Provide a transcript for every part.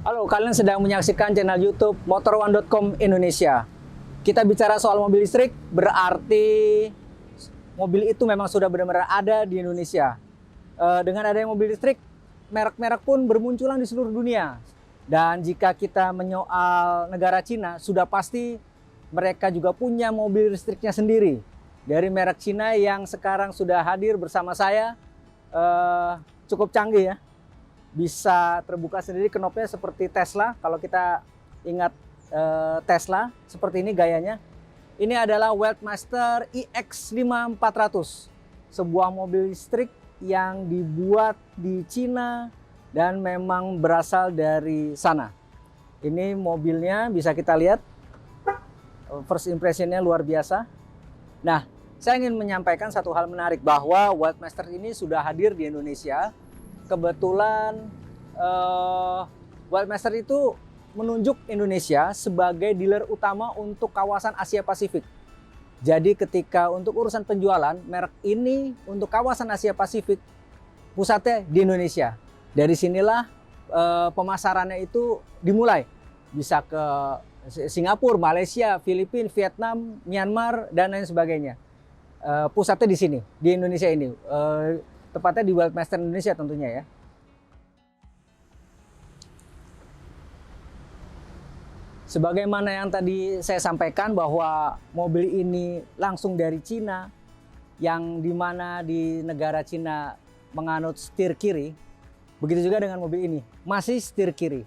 Halo, kalian sedang menyaksikan channel YouTube Motor1.com Indonesia. Kita bicara soal mobil listrik, berarti mobil itu memang sudah benar-benar ada di Indonesia. Dengan adanya mobil listrik, merek-merek pun bermunculan di seluruh dunia. Dan jika kita menyoal negara Cina, sudah pasti mereka juga punya mobil listriknya sendiri. Dari merek Cina yang sekarang sudah hadir bersama saya, cukup canggih ya. Bisa terbuka sendiri knopnya seperti Tesla. Kalau kita ingat Tesla, seperti ini gayanya. Ini adalah Weltmaster iX5 400, sebuah mobil listrik yang dibuat di Cina dan memang berasal dari sana. Ini mobilnya bisa kita lihat, first impressionnya luar biasa. Nah, saya ingin menyampaikan satu hal menarik bahwa Weltmaster ini sudah hadir di Indonesia. Kebetulan Weltmaster itu menunjuk Indonesia sebagai dealer utama untuk kawasan Asia Pasifik. Jadi ketika untuk urusan penjualan, merek ini untuk kawasan Asia Pasifik pusatnya di Indonesia. Dari sinilah pemasarannya itu dimulai. Bisa ke Singapura, Malaysia, Filipina, Vietnam, Myanmar, dan lain sebagainya. Pusatnya di sini, di Indonesia ini. Tepatnya di Weltmaster Indonesia tentunya ya. Sebagaimana yang tadi saya sampaikan bahwa mobil ini langsung dari Cina, yang dimana di negara Cina menganut setir kiri, begitu juga dengan mobil ini, masih setir kiri.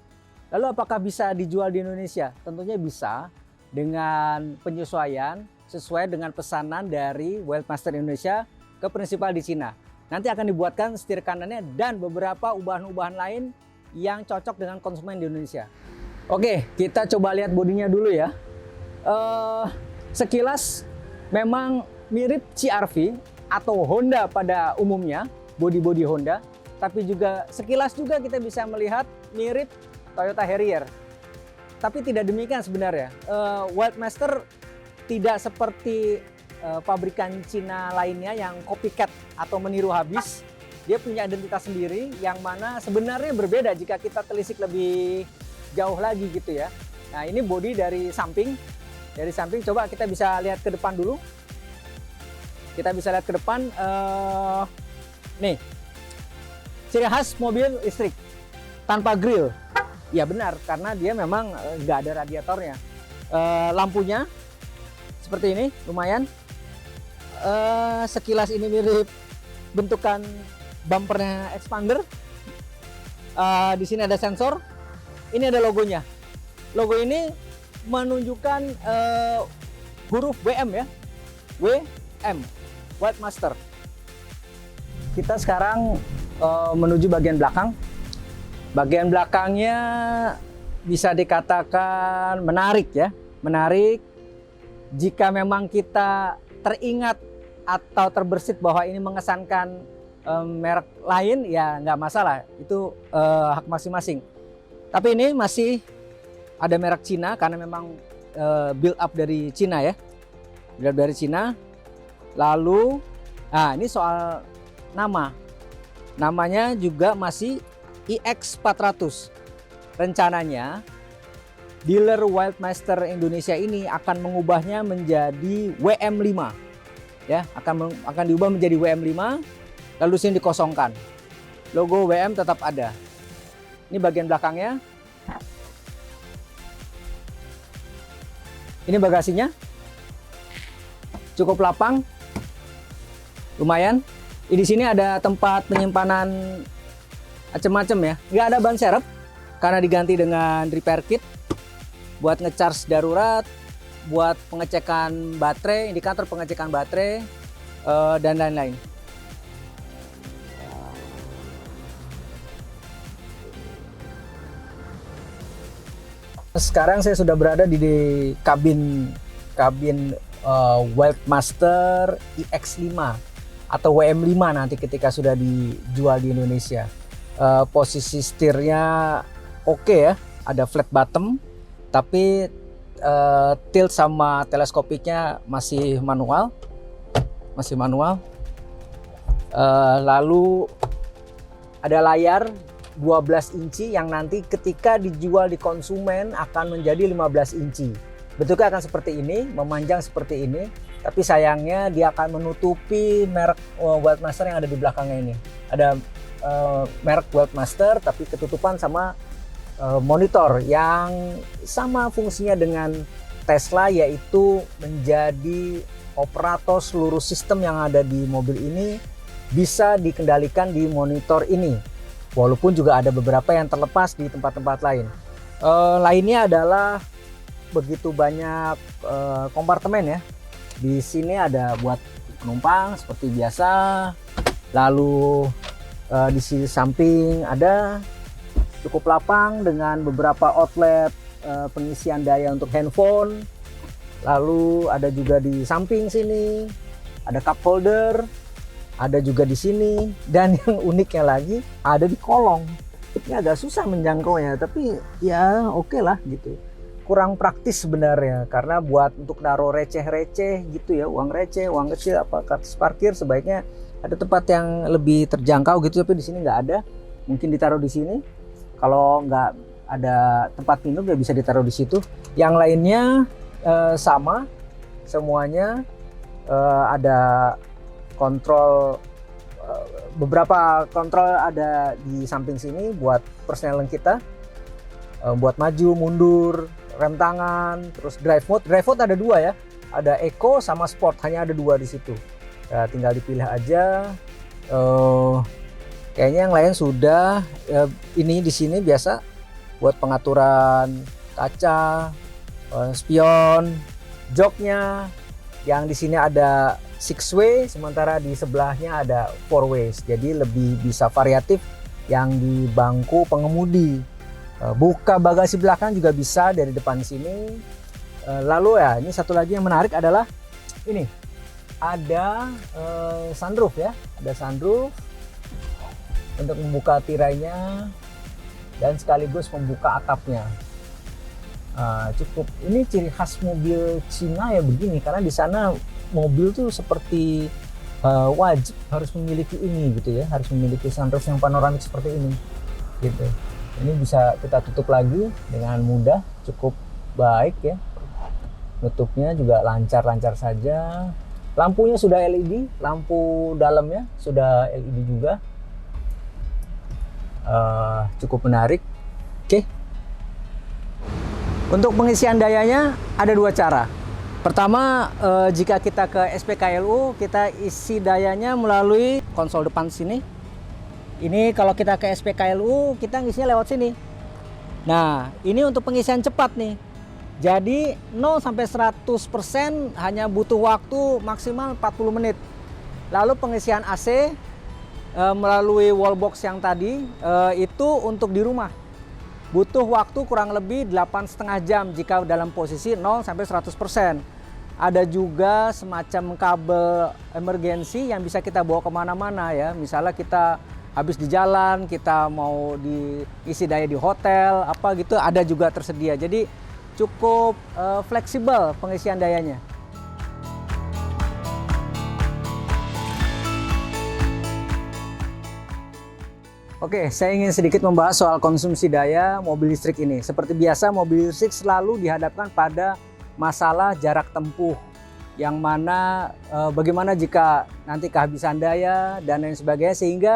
Lalu apakah bisa dijual di Indonesia? Tentunya bisa, dengan penyesuaian sesuai dengan pesanan dari Weltmaster Indonesia ke prinsipal di Cina. Nanti akan dibuatkan setir kanannya dan beberapa ubahan-ubahan lain yang cocok dengan konsumen di Indonesia. Oke, kita coba lihat bodinya dulu ya. Sekilas memang mirip CR-V atau Honda pada umumnya, bodi-bodi Honda. Tapi juga sekilas juga kita bisa melihat mirip Toyota Harrier. Tapi tidak demikian sebenarnya. Weltmaster tidak seperti pabrikan Cina lainnya yang copycat atau meniru habis. Dia punya identitas sendiri yang mana sebenarnya berbeda jika kita telisik lebih jauh lagi gitu ya. Nah, ini bodi dari samping. Dari samping coba kita bisa lihat ke depan dulu. Kita bisa lihat ke depan. Nih, ciri khas mobil listrik tanpa grill. Ya benar, karena dia memang nggak ada radiatornya. Lampunya seperti ini, lumayan. Sekilas ini mirip bentukan bumpernya expander. Di sini ada sensor. Ini ada logonya. Logo ini menunjukkan huruf WM ya. WM, Weltmaster. Kita sekarang menuju bagian belakang. Bagian belakangnya bisa dikatakan menarik ya. Menarik jika memang kita teringat atau terbersit bahwa ini mengesankan merek lain, ya nggak masalah, itu hak masing-masing. Tapi ini masih ada merek Cina karena memang build up dari Cina ya, build up dari Cina. Lalu, nah ini soal namanya juga masih iX400. Rencananya dealer Weltmaster Indonesia ini akan mengubahnya menjadi WM5 ya, akan diubah menjadi WM5, lalu sini dikosongkan, logo WM tetap ada. Ini bagian belakangnya, ini bagasinya cukup lapang, lumayan. Di sini ada tempat penyimpanan macam-macam ya, nggak ada ban serep karena diganti dengan repair kit buat ngecharge darurat, buat pengecekan baterai, indikator pengecekan baterai, dan lain-lain. Sekarang saya sudah berada di kabin Weltmaster iX5 atau WM5 nanti ketika sudah dijual di Indonesia. Posisi setirnya oke ya, ada flat bottom, tapi tilt sama teleskopiknya masih manual. Lalu ada layar 12 inci yang nanti ketika dijual di konsumen akan menjadi 15 inci. Bentuknya akan seperti ini, memanjang seperti ini, tapi sayangnya dia akan menutupi merek Weldmaster yang ada di belakangnya ini. Ada merek Weldmaster tapi ketutupan sama monitor yang sama fungsinya dengan Tesla, yaitu menjadi operator seluruh sistem yang ada di mobil ini bisa dikendalikan di monitor ini. Walaupun juga ada beberapa yang terlepas di tempat-tempat lain. Lainnya adalah begitu banyak kompartemen ya. Di sini ada buat penumpang seperti biasa. Lalu di sisi samping ada cukup lapang dengan beberapa outlet pengisian daya untuk handphone. Lalu ada juga di samping sini ada cup holder. Ada juga di sini, dan yang uniknya lagi ada di kolong. Ini agak susah menjangkaunya, tapi ya oke lah gitu. Kurang praktis sebenarnya, karena buat untuk naruh receh-receh gitu ya, uang receh, uang kecil, apa kartu parkir, sebaiknya ada tempat yang lebih terjangkau gitu. Tapi di sini nggak ada, mungkin ditaruh di sini. Kalau nggak ada tempat minum ya bisa ditaruh di situ. Yang lainnya sama, semuanya ada kontrol, beberapa kontrol ada di samping sini buat persneling kita, buat maju, mundur, rem tangan, terus drive mode. Drive mode ada dua ya, ada Eco sama Sport, hanya ada dua di situ. Ya, tinggal dipilih aja. Kayaknya yang lain sudah. Ini di sini biasa buat pengaturan kaca, spion, joknya. Yang di sini ada 6-way, sementara di sebelahnya ada 4-ways. Jadi lebih bisa variatif yang di bangku pengemudi. Buka bagasi belakang juga bisa dari depan sini. Lalu ya, ini satu lagi yang menarik adalah ini. Ada sunroof ya. Ada sunroof untuk membuka tirainya dan sekaligus membuka atapnya. Cukup, ini ciri khas mobil Cina ya begini, karena di sana mobil tuh seperti wajib harus memiliki ini gitu ya, harus memiliki sunroof yang panoramik seperti ini gitu. Ini bisa kita tutup lagi dengan mudah, cukup baik ya. Nutupnya juga lancar-lancar saja. Lampunya sudah LED, lampu dalamnya sudah LED juga. Cukup menarik. Oke. Untuk pengisian dayanya ada dua cara. Pertama, jika kita ke SPKLU, kita isi dayanya melalui konsol depan sini. Ini kalau kita ke SPKLU, kita ngisinya lewat sini. Nah, ini untuk pengisian cepat nih. Jadi 0 sampai 100% hanya butuh waktu maksimal 40 menit. Lalu pengisian AC melalui wallbox yang tadi itu untuk di rumah. Butuh waktu kurang lebih 8,5 jam jika dalam posisi 0 sampai 100%. Ada juga semacam kabel emergensi yang bisa kita bawa kemana-mana ya. Misalnya kita habis di jalan, kita mau diisi daya di hotel, apa gitu, ada juga tersedia. Jadi cukup fleksibel pengisian dayanya. Oke, saya ingin sedikit membahas soal konsumsi daya mobil listrik ini. Seperti biasa, mobil listrik selalu dihadapkan pada masalah jarak tempuh, yang mana bagaimana jika nanti kehabisan daya dan lain sebagainya, sehingga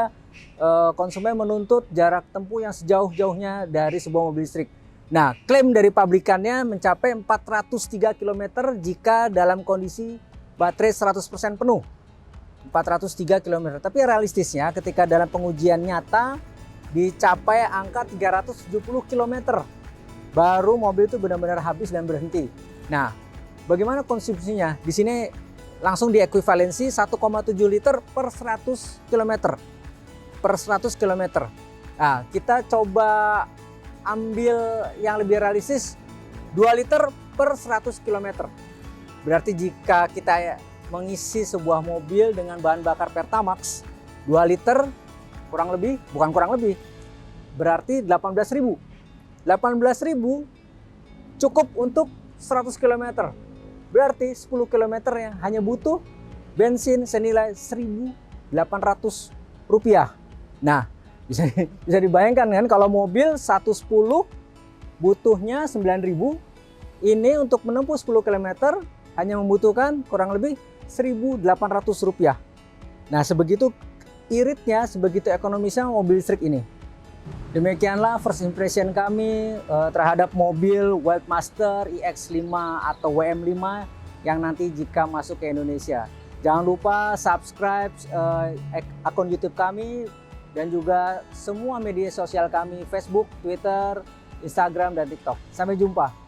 konsumen menuntut jarak tempuh yang sejauh-jauhnya dari sebuah mobil listrik. Nah, klaim dari pabrikannya mencapai 403 km jika dalam kondisi baterai 100% penuh. 403 km. Tapi realistisnya ketika dalam pengujian nyata dicapai angka 370 km. Baru mobil itu benar-benar habis dan berhenti. Nah, bagaimana konsumsinya? Di sini langsung diekuivalensi 1,7 liter per 100 km. Per 100 km. Nah, kita coba ambil yang lebih realistis, 2 liter per 100 km. Berarti jika kita mengisi sebuah mobil dengan bahan bakar Pertamax 2 liter kurang lebih, bukan kurang lebih, berarti 18.000. 18.000 cukup untuk 100 km. Berarti 10 km yang hanya butuh bensin senilai Rp1.800. Nah, Bisa dibayangkan kan kalau mobil 110 butuhnya 9.000, ini untuk menempuh 10 km hanya membutuhkan kurang lebih Rp1.800. Nah, sebegitu iritnya, sebegitu ekonomisnya mobil listrik ini. Demikianlah first impression kami terhadap mobil Wildmaster iX5 atau WM5 yang nanti jika masuk ke Indonesia. Jangan lupa subscribe akun YouTube kami dan juga semua media sosial kami, Facebook, Twitter, Instagram, dan TikTok. Sampai jumpa.